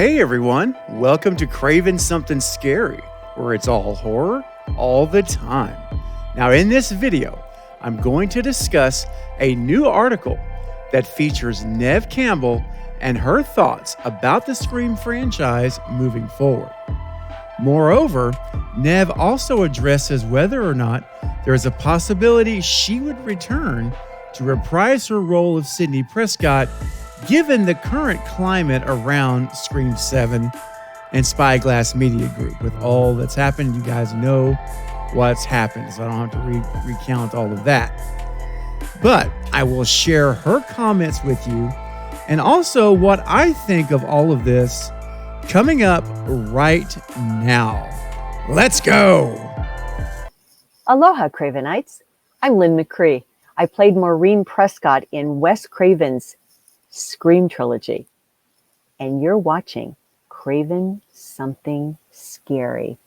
Hey everyone, welcome to Craving Something Scary, where it's all horror all the time. Now in this video, I'm going to discuss a new article that features Neve Campbell and her thoughts about the Scream franchise moving forward. Moreover, Neve also addresses whether or not there is a possibility she would return to reprise her role of Sidney Prescott given the current climate around Scream 7 and Spyglass Media Group. With all that's happened, you guys know what's happened, so I don't have to recount all of that. But I will share her comments with you and also what I think of all of this coming up right now. Let's go! Aloha, Cravenites. I'm Lynn McCree. I played Maureen Prescott in Wes Craven's Scream trilogy. And you're watching Craven Something Scary.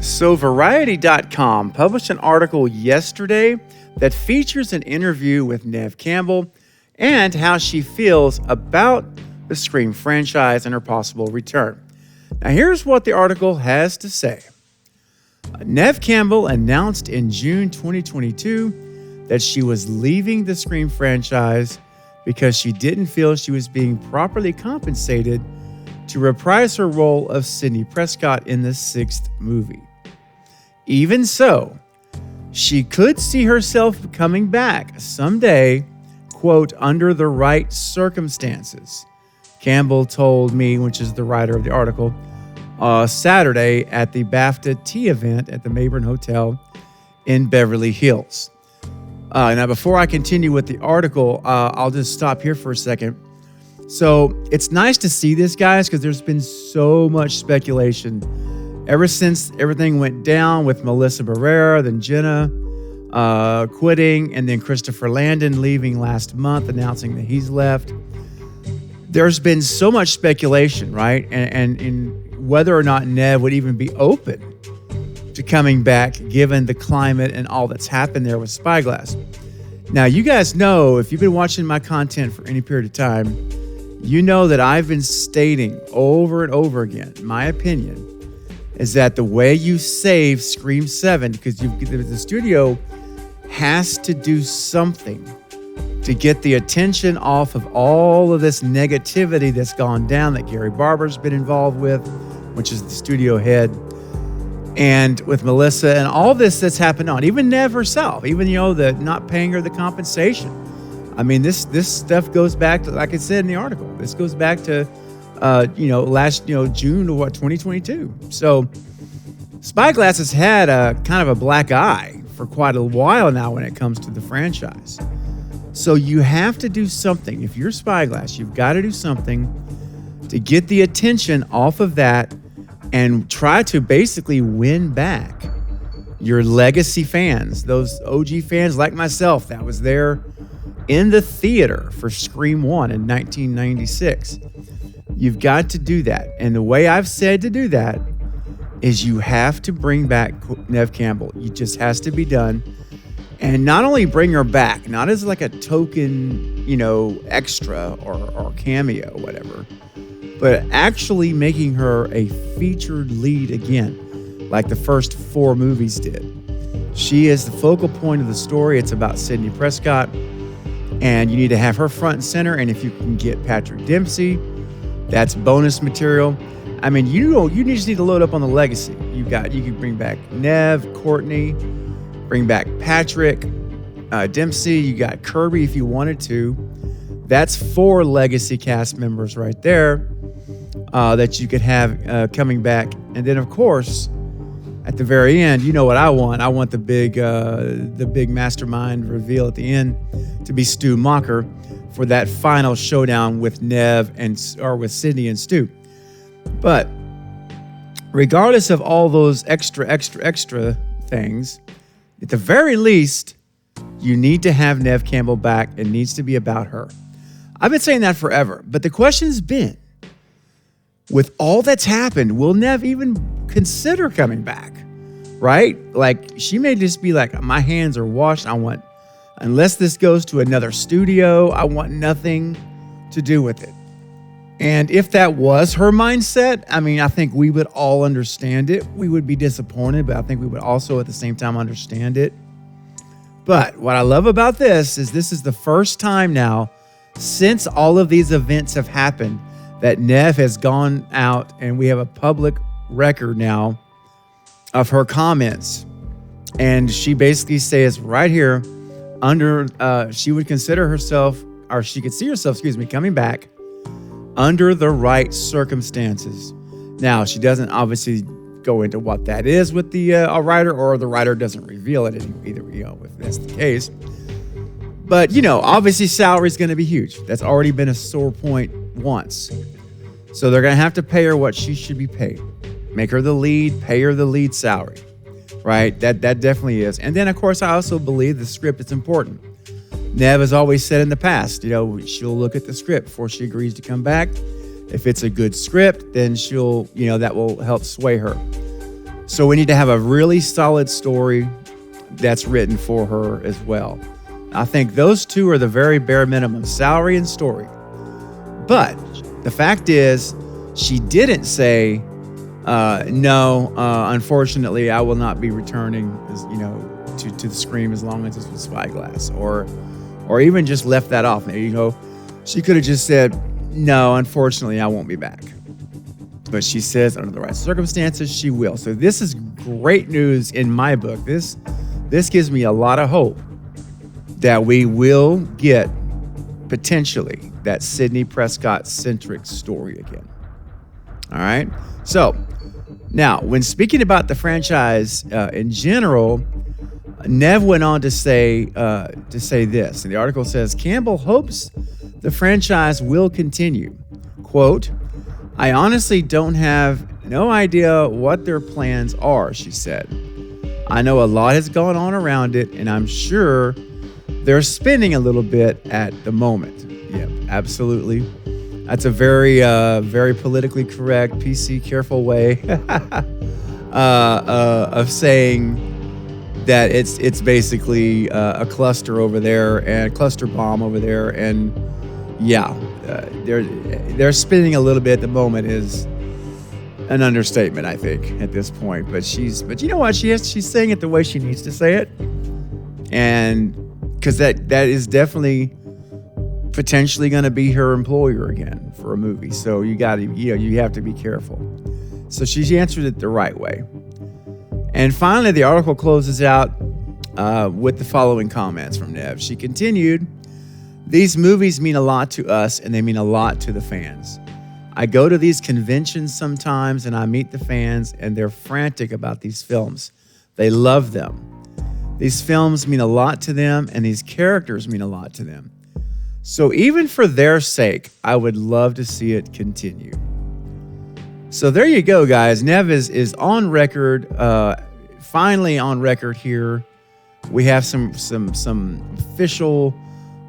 So Variety.com published an article yesterday that features an interview with Neve Campbell and how she feels about the Scream franchise and her possible return. Now here's what the article has to say. Neve Campbell announced in June 2022 that she was leaving the Scream franchise because she didn't feel she was being properly compensated to reprise her role of Sidney Prescott in the 6th movie. Even so, she could see herself coming back someday, quote, under the right circumstances. Campbell told me, which is the writer of the article, Saturday at the BAFTA tea event at the Mayburn Hotel in Beverly Hills. Now, before I continue with the article, I'll just stop here for a second. So it's nice to see this, guys, because there's been so much speculation ever since everything went down with Melissa Barrera, then Jenna quitting, and then Christopher Landon leaving last month, announcing that he's left. There's been so much speculation, right? And in whether or not Neve would even be open to coming back, given the climate and all that's happened there with Spyglass. Now, you guys know, if you've been watching my content for any period of time, you know that I've been stating over and over again, my opinion is that the way you save Scream 7, because the studio has to do something to get the attention off of all of this negativity that's gone down that Gary Barber's been involved with, which is the studio head, and with Melissa and all this that's happened on, even Neve herself, even, the not paying her the compensation. I mean, this stuff goes back to, like I said in the article, this goes back to last, June of 2022. So Spyglass has had a kind of a black eye for quite a while now when it comes to the franchise. So you have to do something. If you're Spyglass, you've got to do something to get the attention off of that and try to basically win back your legacy fans, those OG fans like myself that was there in the theater for Scream 1 in 1996. You've got to do that. And the way I've said to do that is you have to bring back Neve Campbell. It just has to be done. And not only bring her back, not as like a token, extra or cameo or whatever, but actually making her a featured lead again, like the first 4 movies did. She is the focal point of the story. It's about Sidney Prescott. And you need to have her front and center. And if you can get Patrick Dempsey, that's bonus material. I mean, you just need to load up on the legacy. You can bring back Neve, Courtney, bring back Patrick, Dempsey. You got Kirby if you wanted to. That's 4 legacy cast members right there that you could have coming back. And then, of course, at the very end, you know what I want. I want the big mastermind reveal at the end to be Stu Macher for that final showdown with Neve or with Sydney and Stu. But regardless of all those extra things, at the very least, you need to have Neve Campbell back. It needs to be about her. I've been saying that forever, but the question's been, with all that's happened, will Neve even consider coming back? Right? Like, she may just be like, my hands are washed. Unless this goes to another studio, I want nothing to do with it. And if that was her mindset, I mean, I think we would all understand it. We would be disappointed, but I think we would also at the same time understand it. But what I love about this is the first time now since all of these events have happened that Neve has gone out, and we have a public record now of her comments. And she basically says right here, she would consider herself, or she could see herself, coming back under the right circumstances. Now, she doesn't obviously go into what that is with the writer, or the writer doesn't reveal it either, if that's the case. But, obviously salary is going to be huge. That's already been a sore point once. So they're going to have to pay her what she should be paid. Make her the lead, pay her the lead salary, right? That definitely is. And then, of course, I also believe the script is important. Neve has always said in the past, she'll look at the script before she agrees to come back. If it's a good script, then she'll, that will help sway her. So we need to have a really solid story that's written for her as well. I think those two are the very bare minimum, salary and story. But the fact is, she didn't say, no, unfortunately, I will not be returning, to the Scream as long as it's with Spyglass, or even just left that off. She could have just said, no, unfortunately, I won't be back. But she says under the right circumstances, she will. So this is great news in my book. This gives me a lot of hope that we will get potentially that Sidney Prescott-centric story again. All right. So now, when speaking about the franchise in general, Neve went on to say this. And the article says, Campbell hopes the franchise will continue. Quote, I honestly don't have no idea what their plans are, she said. I know a lot has gone on around it, and I'm sure they're spinning a little bit at the moment. Yeah, absolutely. That's a very, very politically correct, PC, careful way of saying that it's basically a cluster over there and a cluster bomb over there, and they're spinning a little bit at the moment is an understatement, I think, at this point. But you know what? She's saying it the way she needs to say it, and because that is definitely potentially going to be her employer again for a movie. So you have to be careful. So she answered it the right way. And finally, the article closes out with the following comments from Neve. She continued, these movies mean a lot to us, and they mean a lot to the fans. I go to these conventions sometimes, and I meet the fans, and they're frantic about these films. They love them. These films mean a lot to them, and these characters mean a lot to them. So even for their sake, I would love to see it continue. So there you go, guys. Neve is on record, finally on record here. We have some official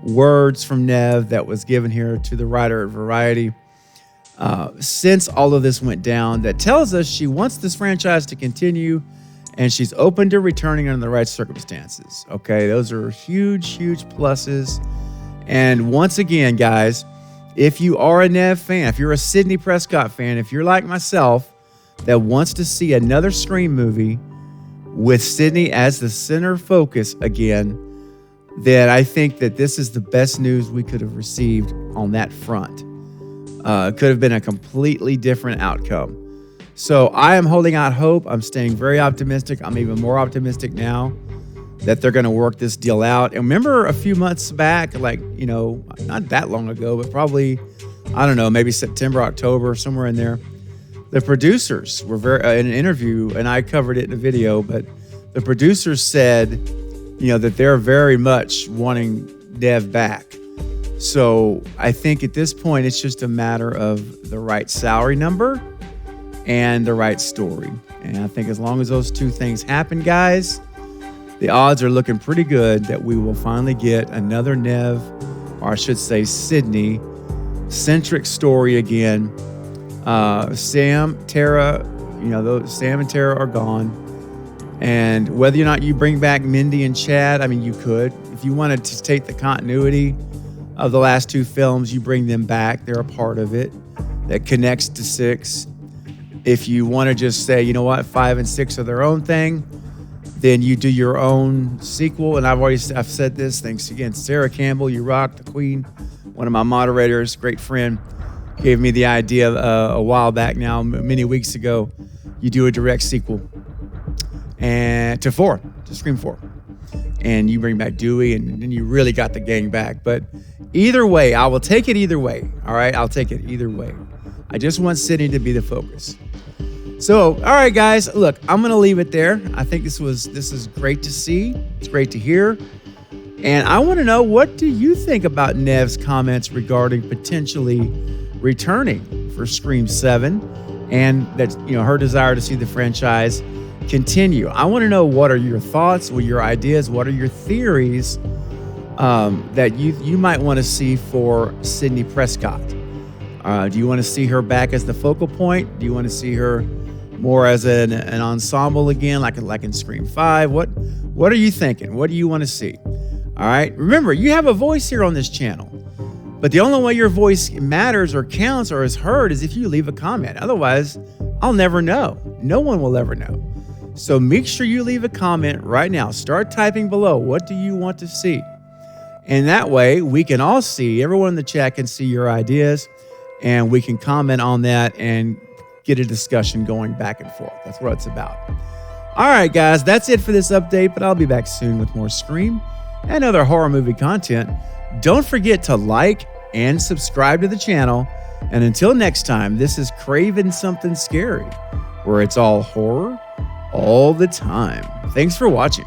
words from Neve that was given here to the writer at Variety since all of this went down, that tells us she wants this franchise to continue, and she's open to returning under the right circumstances. Okay, those are huge, huge pluses. And once again, guys, if you are a Neve fan, if you're a Sidney Prescott fan, if you're like myself that wants to see another Scream movie with Sidney as the center focus again, then I think that this is the best news we could have received on that front. It could have been a completely different outcome. So I am holding out hope. I'm staying very optimistic. I'm even more optimistic now that they're going to work this deal out. And remember a few months back, not that long ago, but probably, I don't know, maybe September, October, somewhere in there, The producers were in an interview, and I covered it in a video, but the producers said, that they're very much wanting Neve back. So I think at this point, it's just a matter of the right salary number and the right story. And I think as long as those two things happen, guys, the odds are looking pretty good that we will finally get another Neve, or I should say Sydney-centric story again. Sam, Tara, Sam and Tara are gone. And whether or not you bring back Mindy and Chad, I mean, you could. If you wanted to take the continuity of the last two films, you bring them back. They're a part of it that connects to 6. If you want to just say, 5 and 6 are their own thing, then you do your own sequel. And I've said this, thanks again, Sarah Campbell, you rock, the queen, one of my moderators, great friend, gave me the idea a while back now, many weeks ago. You do a direct sequel and to Scream 4. And you bring back Dewey, and then you really got the gang back. But either way, I will take it either way. All right, I'll take it either way. I just want Sydney to be the focus. So, all right, guys, look, I'm going to leave it there. I think this is great to see. It's great to hear. And I want to know, what do you think about Neve's comments regarding potentially returning for Scream 7 and that, her desire to see the franchise continue? I want to know, what are your thoughts, what are your ideas, what are your theories that you might want to see for Sidney Prescott? Do you want to see her back as the focal point? Do you want to see her more as an ensemble again, like in Scream 5? What are you thinking? What do you want to see? All right. Remember, you have a voice here on this channel, but the only way your voice matters or counts or is heard is if you leave a comment. Otherwise, I'll never know. No one will ever know. So make sure you leave a comment right now. Start typing below. What do you want to see? And that way we can all see, everyone in the chat can see your ideas, and we can comment on that and get a discussion going back and forth. That's what it's about. All right, guys, that's it for this update, but I'll be back soon with more Scream and other horror movie content. Don't forget to like and subscribe to the channel. And until next time, this is Craving Something Scary, where it's all horror all the time. Thanks for watching.